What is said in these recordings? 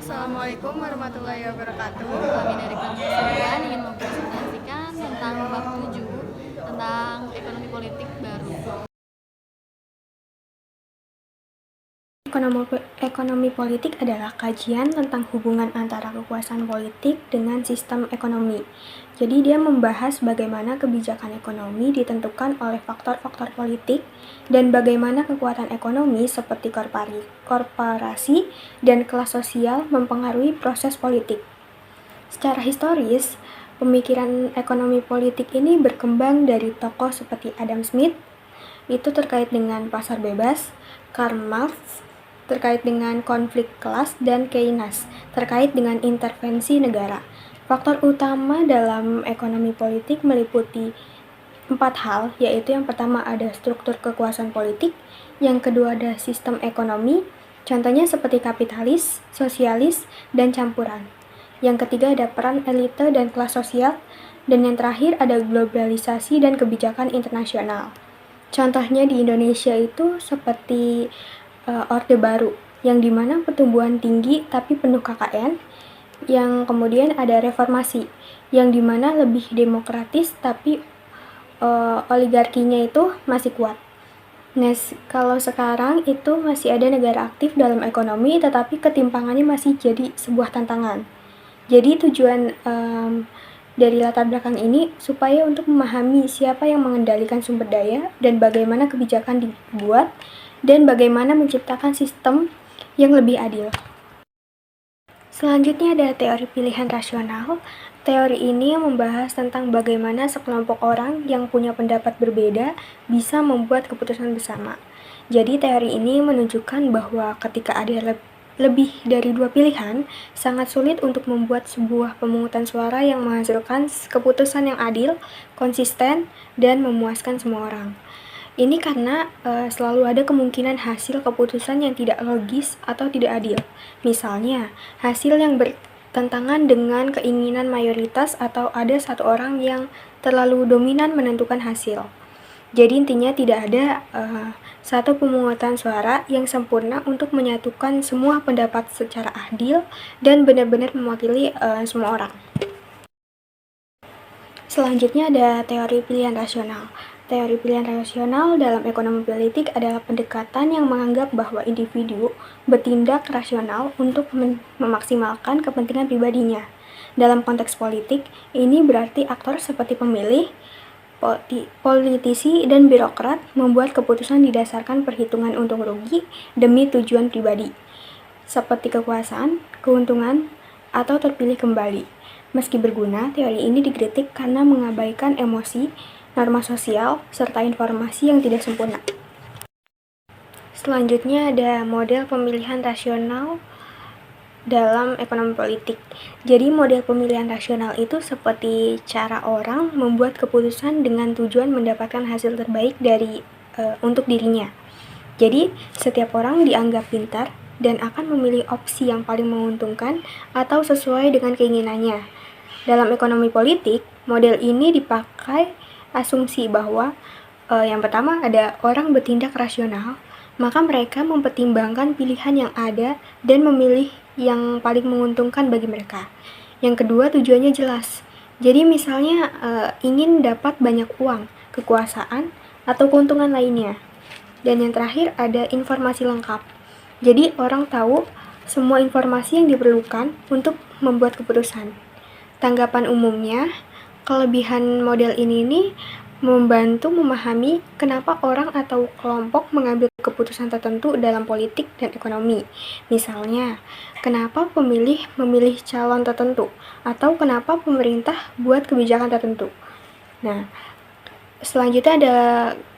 Assalamualaikum warahmatullahi wabarakatuh. Kami dari kelompok 9 ingin mempresentasikan tentang bab 7 tentang ekonomi politik baru. Ekonomi politik adalah kajian tentang hubungan antara kekuasaan politik dengan sistem ekonomi. Jadi dia membahas bagaimana kebijakan ekonomi ditentukan oleh faktor-faktor politik dan bagaimana kekuatan ekonomi seperti korporasi dan kelas sosial mempengaruhi proses politik. Secara historis, pemikiran ekonomi politik ini berkembang dari tokoh seperti Adam Smith, itu terkait dengan pasar bebas, Karl Marx terkait dengan konflik kelas, dan Keynes terkait dengan intervensi negara. Faktor utama dalam ekonomi politik meliputi 4 hal, yaitu yang pertama ada struktur kekuasaan politik, yang kedua ada sistem ekonomi, contohnya seperti kapitalis, sosialis, dan campuran. Yang ketiga ada peran elite dan kelas sosial, dan yang terakhir ada globalisasi dan kebijakan internasional. Contohnya di Indonesia itu seperti Orde Baru, yang dimana pertumbuhan tinggi tapi penuh KKN, yang kemudian ada reformasi, yang dimana lebih demokratis tapi oligarkinya itu masih kuat. Nah, kalau sekarang itu masih ada negara aktif dalam ekonomi, tetapi ketimpangannya masih jadi sebuah tantangan. Jadi tujuan dari latar belakang ini supaya untuk memahami siapa yang mengendalikan sumber daya dan bagaimana kebijakan dibuat dan bagaimana menciptakan sistem yang lebih adil. Selanjutnya ada teori pilihan rasional. Teori ini membahas tentang bagaimana sekelompok orang yang punya pendapat berbeda bisa membuat keputusan bersama. Jadi teori ini menunjukkan bahwa ketika ada lebih dari 2 pilihan, sangat sulit untuk membuat sebuah pemungutan suara yang menghasilkan keputusan yang adil, konsisten, dan memuaskan semua orang. Ini karena selalu ada kemungkinan hasil keputusan yang tidak logis atau tidak adil. Misalnya, hasil yang bertentangan dengan keinginan mayoritas atau ada satu orang yang terlalu dominan menentukan hasil. Jadi intinya tidak ada satu pemungutan suara yang sempurna untuk menyatukan semua pendapat secara adil dan benar-benar mewakili semua orang. Selanjutnya ada teori pilihan rasional. Teori pilihan rasional dalam ekonomi politik adalah pendekatan yang menganggap bahwa individu bertindak rasional untuk memaksimalkan kepentingan pribadinya. Dalam konteks politik, ini berarti aktor seperti pemilih, politisi, dan birokrat membuat keputusan didasarkan perhitungan untung rugi demi tujuan pribadi, seperti kekuasaan, keuntungan, atau terpilih kembali. Meski berguna, teori ini dikritik karena mengabaikan emosi, norma sosial, serta informasi yang tidak sempurna. Selanjutnya ada model pemilihan rasional dalam ekonomi politik. Jadi model pemilihan rasional itu seperti cara orang membuat keputusan dengan tujuan mendapatkan hasil terbaik untuk dirinya. Jadi setiap orang dianggap pintar dan akan memilih opsi yang paling menguntungkan atau sesuai dengan keinginannya. Dalam ekonomi politik, model ini dipakai asumsi bahwa yang pertama ada orang bertindak rasional, maka mereka mempertimbangkan pilihan yang ada dan memilih yang paling menguntungkan bagi mereka. Yang kedua, tujuannya jelas. Jadi misalnya ingin dapat banyak uang, kekuasaan, atau keuntungan lainnya. Dan yang terakhir ada informasi lengkap. Jadi orang tahu semua informasi yang diperlukan untuk membuat keputusan. Tanggapan umumnya, kelebihan model ini nih membantu memahami kenapa orang atau kelompok mengambil keputusan tertentu dalam politik dan ekonomi. Misalnya, kenapa pemilih memilih calon tertentu atau kenapa pemerintah buat kebijakan tertentu. Nah, selanjutnya ada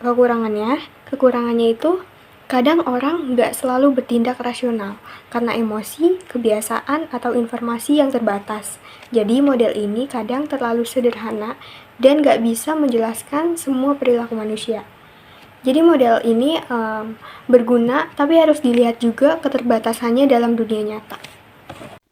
kekurangannya. Kekurangannya itu kadang orang nggak selalu bertindak rasional karena emosi, kebiasaan, atau informasi yang terbatas. Jadi model ini kadang terlalu sederhana dan nggak bisa menjelaskan semua perilaku manusia. Jadi model ini berguna, tapi harus dilihat juga keterbatasannya dalam dunia nyata.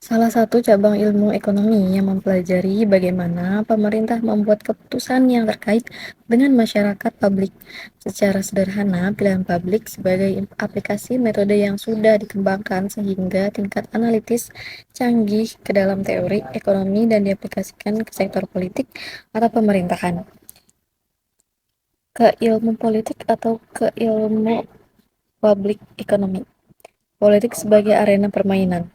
Salah satu cabang ilmu ekonomi yang mempelajari bagaimana pemerintah membuat keputusan yang terkait dengan masyarakat publik. Secara sederhana, pilihan publik sebagai aplikasi metode yang sudah dikembangkan sehingga tingkat analitis canggih ke dalam teori ekonomi dan diaplikasikan ke sektor politik atau pemerintahan. Ke ilmu politik atau ke ilmu public economy. Politik sebagai arena permainan.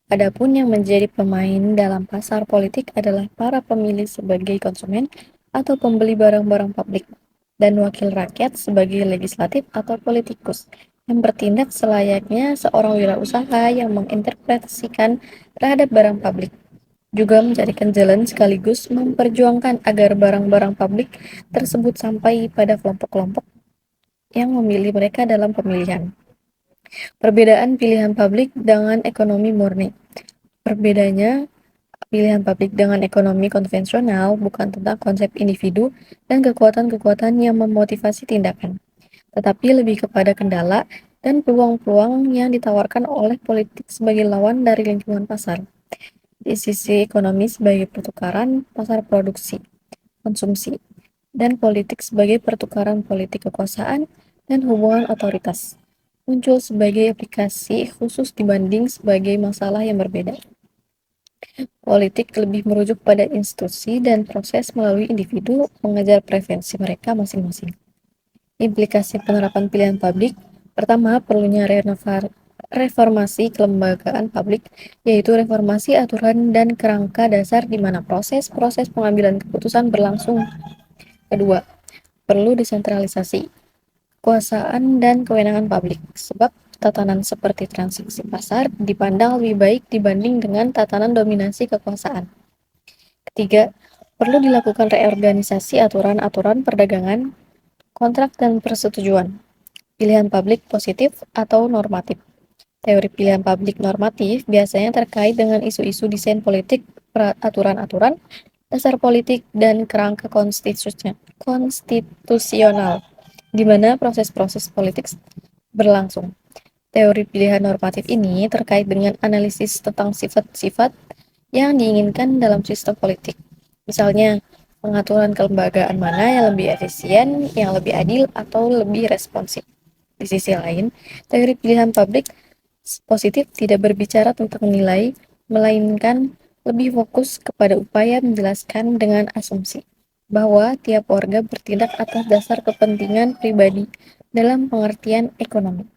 Adapun yang menjadi pemain dalam pasar politik adalah para pemilih sebagai konsumen atau pembeli barang-barang publik, dan wakil rakyat sebagai legislatif atau politikus yang bertindak selayaknya seorang wirausaha yang menginterpretasikan terhadap barang publik, juga mencarikan jalan sekaligus memperjuangkan agar barang-barang publik tersebut sampai pada kelompok-kelompok yang memilih mereka dalam pemilihan. Perbedaan pilihan publik dengan ekonomi murni. Perbedaannya, pilihan publik dengan ekonomi konvensional bukan tentang konsep individu dan kekuatan-kekuatan yang memotivasi tindakan, tetapi lebih kepada kendala dan peluang-peluang yang ditawarkan oleh politik sebagai lawan dari lingkungan pasar. Di sisi ekonomi sebagai pertukaran pasar produksi, konsumsi, dan politik sebagai pertukaran politik kekuasaan dan hubungan otoritas, muncul sebagai aplikasi khusus dibanding sebagai masalah yang berbeda. Politik lebih merujuk pada institusi dan proses melalui individu mengejar preferensi mereka masing-masing. Implikasi penerapan pilihan publik. Pertama, perlunya reformasi kelembagaan publik, yaitu reformasi aturan dan kerangka dasar di mana proses-proses pengambilan keputusan berlangsung. Kedua, perlu desentralisasi kekuasaan dan kewenangan publik, sebab tatanan seperti transaksi pasar dipandang lebih baik dibanding dengan tatanan dominasi kekuasaan. Ketiga, perlu dilakukan reorganisasi aturan-aturan perdagangan, kontrak dan persetujuan. Pilihan publik positif atau normatif. Teori pilihan publik normatif biasanya terkait dengan isu-isu desain politik, aturan-aturan, dasar politik, dan kerangka konstitusional, di mana proses-proses politik berlangsung. Teori pilihan normatif ini terkait dengan analisis tentang sifat-sifat yang diinginkan dalam sistem politik. Misalnya, pengaturan kelembagaan mana yang lebih efisien, yang lebih adil, atau lebih responsif. Di sisi lain, teori pilihan publik positif tidak berbicara tentang nilai, melainkan lebih fokus kepada upaya menjelaskan dengan asumsi bahwa tiap warga bertindak atas dasar kepentingan pribadi dalam pengertian ekonomi.